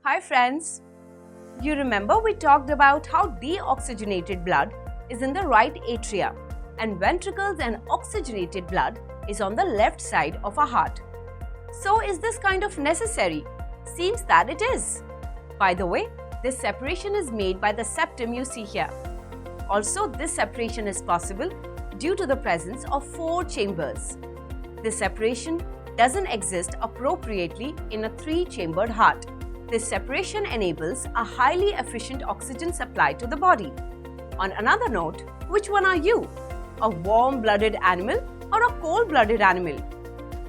Hi friends! You remember we talked about how deoxygenated blood is in the right atria and ventricles and oxygenated blood is on the left side of our heart. So is this kind of necessary? Seems that it is. By the way, this separation is made by the septum you see here. Also, this separation is possible due to the presence of 4 chambers. This separation doesn't exist appropriately in a 3-chambered heart. This separation enables a highly efficient oxygen supply to the body. On another note, which one are you? A warm-blooded animal or a cold-blooded animal?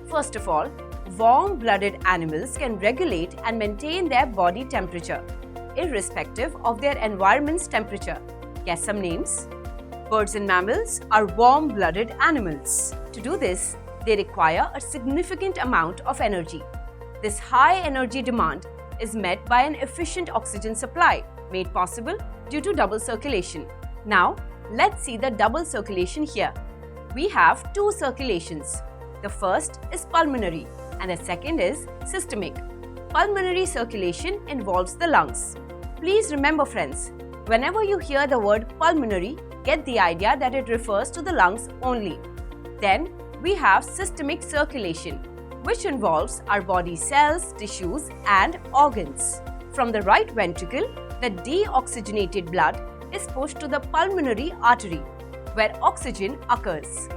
First of all, warm-blooded animals can regulate and maintain their body temperature, irrespective of their environment's temperature. Guess some names? Birds and mammals are warm-blooded animals. To do this, they require a significant amount of energy. This high energy demand is met by an efficient oxygen supply, made possible due to double circulation. Now, let's see the double circulation here. We have 2 circulations. The first is pulmonary and the second is systemic. Pulmonary circulation involves the lungs. Please remember friends, whenever you hear the word pulmonary, get the idea that it refers to the lungs only. Then, we have systemic circulation, which involves our body cells, tissues and organs. From the right ventricle, the deoxygenated blood is pushed to the pulmonary artery, where oxygen occurs.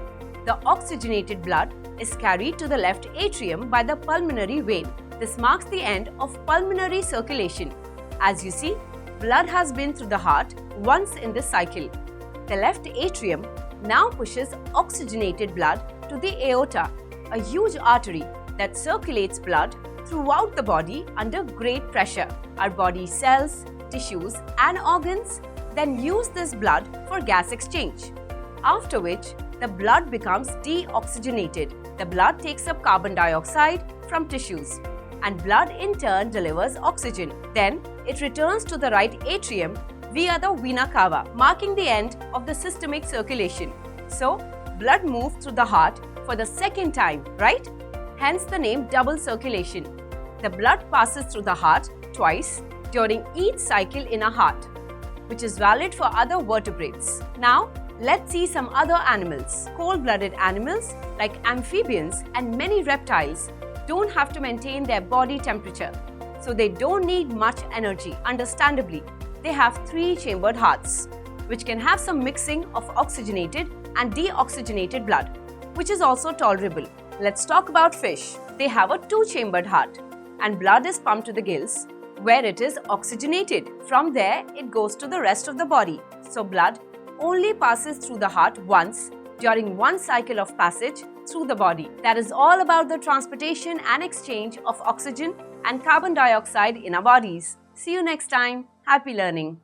The oxygenated blood is carried to the left atrium by the pulmonary vein. This marks the end of pulmonary circulation. As you see, blood has been through the heart once in this cycle. The left atrium now pushes oxygenated blood to the aorta, a huge artery that circulates blood throughout the body under great pressure. Our body cells, tissues and organs then use this blood for gas exchange, after which the blood becomes deoxygenated. The blood takes up carbon dioxide from tissues and blood in turn delivers oxygen. Then it returns to the right atrium via the vena cava, marking the end of the systemic circulation. So, blood moves through the heart for the second time, right? Hence the name double circulation. The blood passes through the heart twice during each cycle in a heart, which is valid for other vertebrates. Now, let's see some other animals. Cold-blooded animals like amphibians and many reptiles don't have to maintain their body temperature, so they don't need much energy. Understandably, they have 3-chambered hearts, which can have some mixing of oxygenated and deoxygenated blood, which is also tolerable. Let's talk about fish. They have a 2-chambered heart and blood is pumped to the gills where it is oxygenated. From there, it goes to the rest of the body. So blood only passes through the heart once during one cycle of passage through the body. That is all about the transportation and exchange of oxygen and carbon dioxide in our bodies. See you next time. Happy learning.